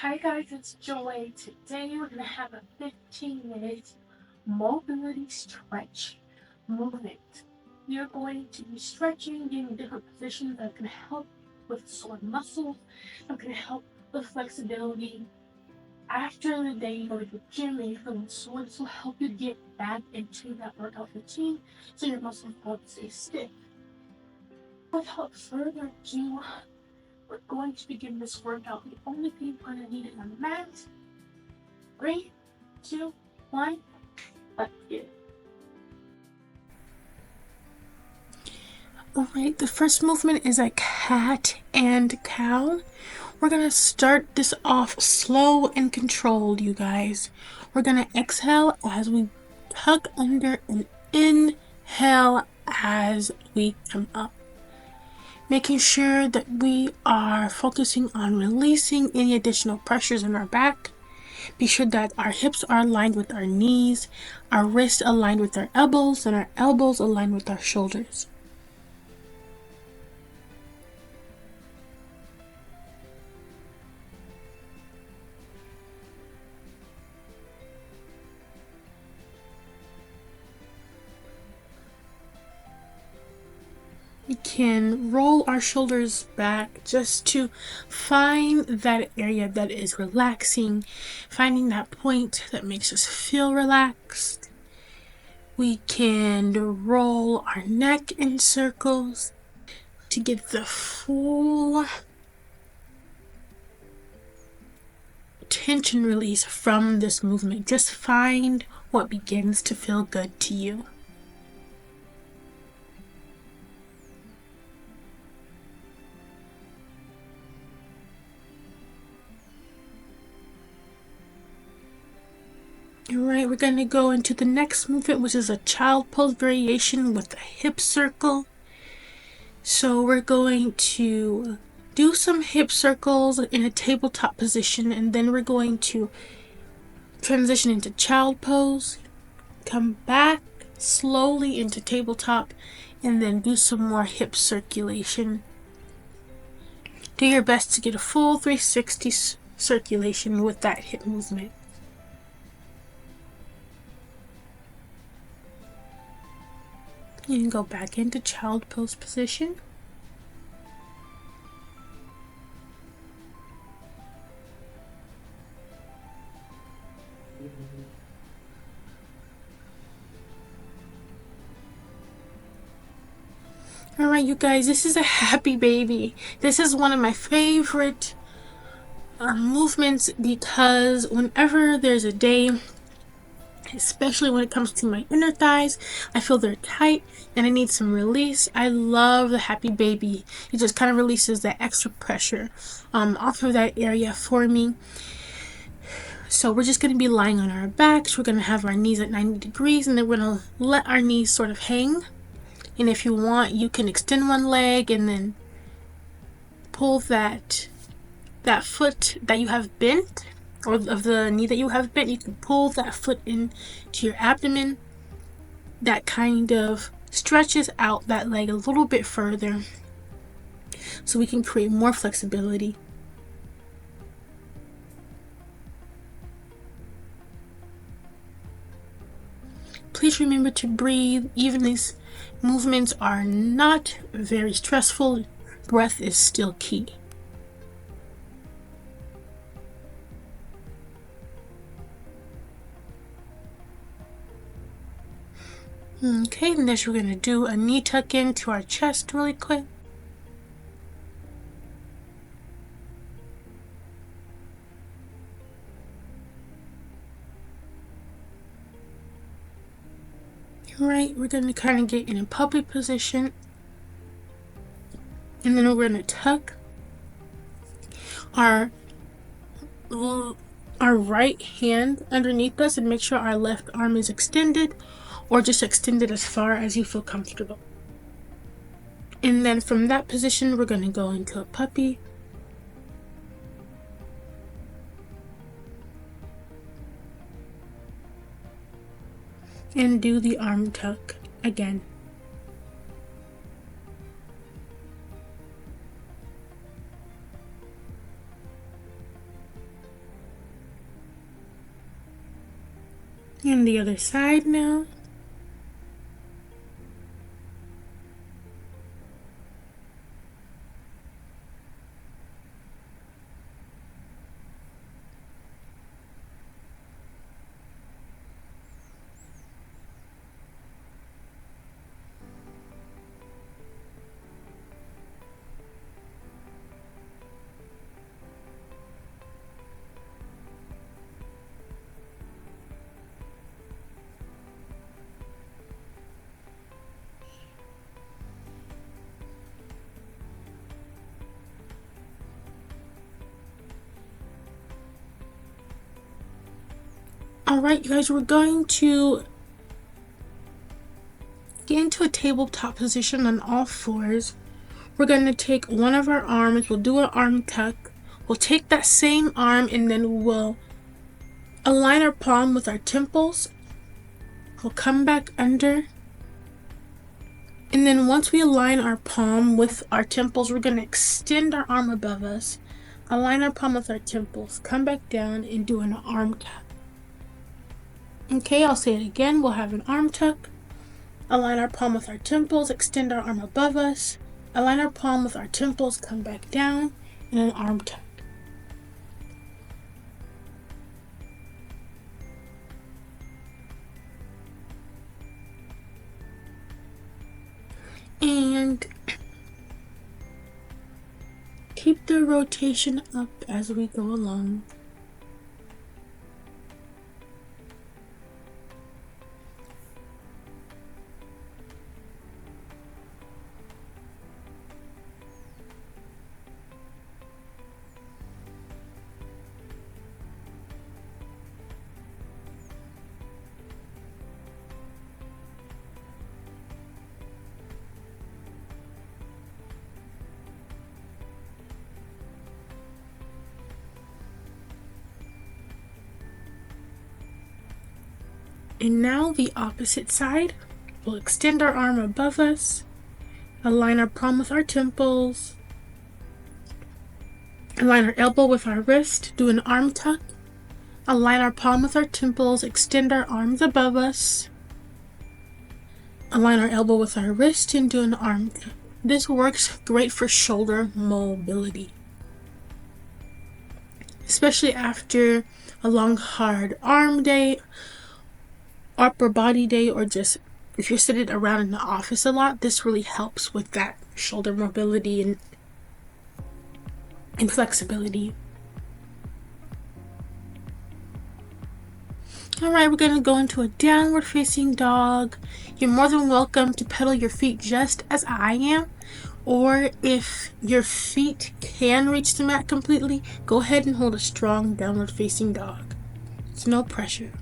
Hi guys, it's Joy. Today we're going to have a 15-minute mobility stretch movement. We are going to be stretching, getting different positions that can help with sore muscles, that can help with flexibility. After the day you go to the gym and you're feeling sore, this will help you get back into that workout routine so your muscles won't stay stiff. Without further ado, we're going to begin this workout. The only thing we're going to need is a mat. 3, 2, 1, let's get it. Alright, the first movement is a cat and cow. We're going to start this off slow and controlled, you guys. We're going to exhale as we tuck under and inhale as we come up. Making sure that we are focusing on releasing any additional pressures in our back. Be sure that our hips are aligned with our knees, our wrists aligned with our elbows, and our elbows aligned with our shoulders. We can roll our shoulders back just to find that area that is relaxing, finding that point that makes us feel relaxed. We can roll our neck in circles to get the full tension release from this movement. Just find what begins to feel good to you. Alright, we're going to go into the next movement, which is a child pose variation with a hip circle. So we're going to do some hip circles in a tabletop position, and then we're going to transition into child pose, come back slowly into tabletop, and then do some more hip circulation. Do your best to get a full 360 circulation with that hip movement. You can go back into child pose position. Alright, you guys, this is a happy baby. This is one of my favorite movements because whenever there's a day, especially when it comes to my inner thighs, I feel they're tight and I need some release. I love the happy baby. It just kind of releases that extra pressure off of that area for me. So we're just going to be lying on our backs. We're going to have our knees at 90 degrees, and then we're going to let our knees sort of hang. And if you want, you can extend one leg and then pull that foot that you have bent, or of the knee that you have bent, you can pull that foot into your abdomen. That kind of stretches out that leg a little bit further so we can create more flexibility. Please remember to breathe. Even these movements are not very stressful, breath is still key. Okay, next we're going to do a knee tuck into our chest really quick. Alright, we're going to kind of get in a puppy position. And then we're going to tuck our right hand underneath us and make sure our left arm is extended, or just extend it as far as you feel comfortable. And then from that position, we're going to go into a puppy. And do the arm tuck again. And the other side now. Alright, you guys, we're going to get into a tabletop position on all fours. We're going to take one of our arms, we'll do an arm tuck. We'll take that same arm and then we'll align our palm with our temples. We'll come back under. And then once we align our palm with our temples, we're going to extend our arm above us. Align our palm with our temples. Come back down and do an arm tuck. Okay, I'll say it again. We'll have an arm tuck. Align our palm with our temples. Extend our arm above us. Align our palm with our temples. Come back down and an arm tuck. And keep the rotation up as we go along. And now the opposite side. We'll extend our arm above us, align our palm with our temples, align our elbow with our wrist, do an arm tuck, align our palm with our temples, extend our arms above us, align our elbow with our wrist, and do an arm tuck. This works great for shoulder mobility, especially after a long, hard arm day, upper body day, or just if you're sitting around in the office a lot. This really helps with that shoulder mobility and flexibility. Alright, we're going to go into a downward facing dog. You're more than welcome to pedal your feet just as I am, or if your feet can reach the mat completely, go ahead and hold a strong downward facing dog. It's no pressure.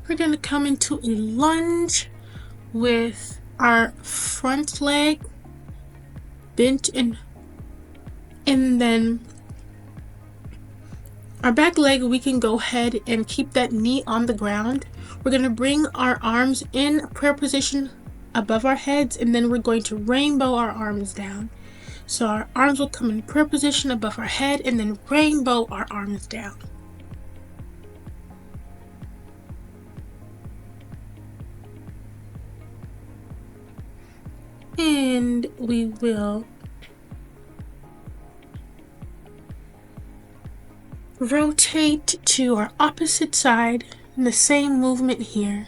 We're going to come into a lunge with our front leg bent and then our back leg, we can go ahead and keep that knee on the ground. We're going to bring our arms in prayer position above our heads, and then we're going to rainbow our arms down. So our arms will come in prayer position above our head and then rainbow our arms down. And we will rotate to our opposite side in the same movement here.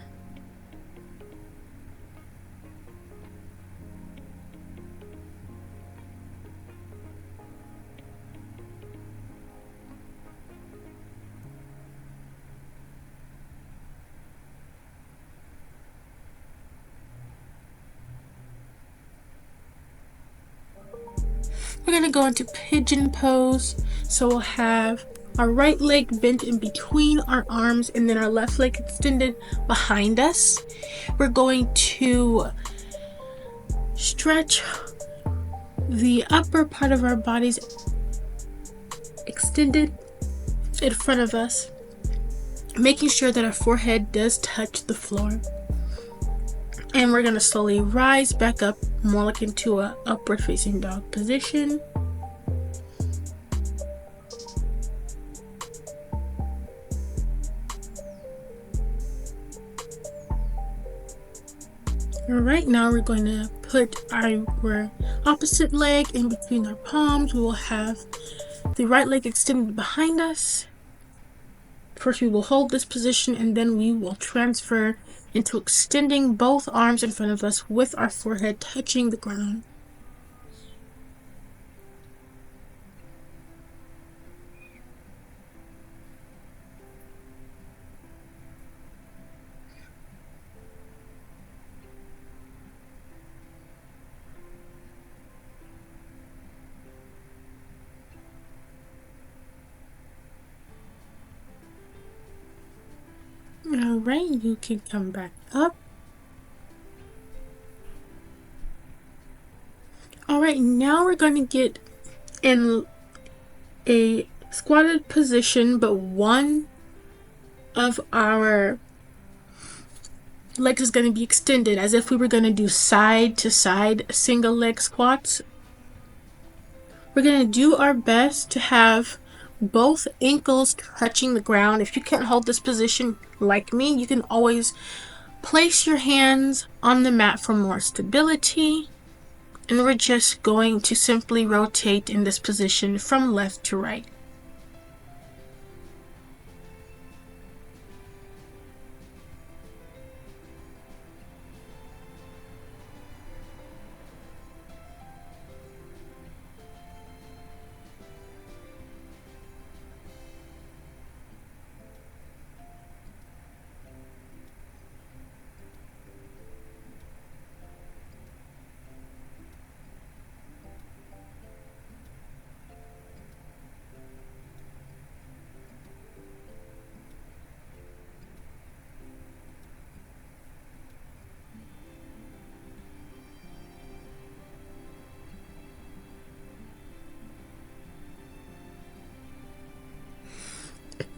We're going to go into pigeon pose. So we'll have our right leg bent in between our arms, and then our left leg extended behind us. We're going to stretch the upper part of our bodies extended in front of us, making sure that our forehead does touch the floor. And we're going to slowly rise back up, more like into a upward facing dog position. Alright, now we're going to put our opposite leg in between our palms. We will have the right leg extended behind us. First we will hold this position, and then we will transfer into extending both arms in front of us with our forehead touching the ground. Alright, you can come back up. Alright, now we're going to get in a squatted position, but one of our legs is going to be extended as if we were going to do side to side single leg squats. We're going to do our best to have both ankles touching the ground. If you can't hold this position like me, you can always place your hands on the mat for more stability. And we're just going to simply rotate in this position from left to right.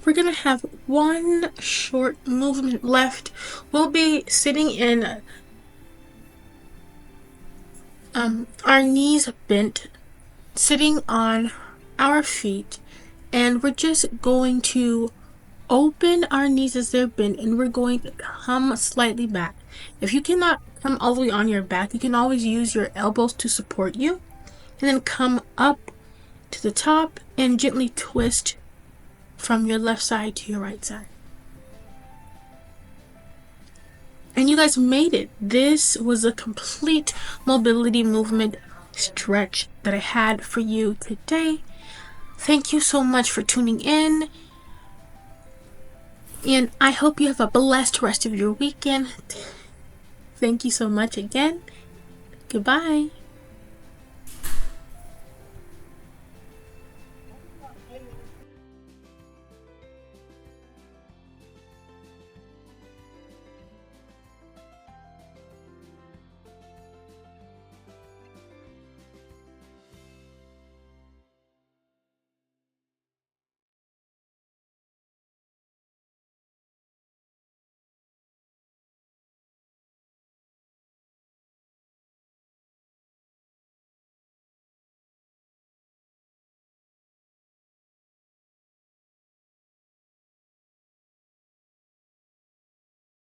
We're going to have one short movement left. We'll be sitting in our knees bent, sitting on our feet, and we're just going to open our knees as they're bent, and we're going to come slightly back. If you cannot come all the way on your back, you can always use your elbows to support you, and then come up to the top and gently twist from your left side to your right side. And you guys made it. This was a complete mobility movement stretch that I had for you today. Thank you so much for tuning in, and I hope you have a blessed rest of your weekend. Thank you so much again. Goodbye.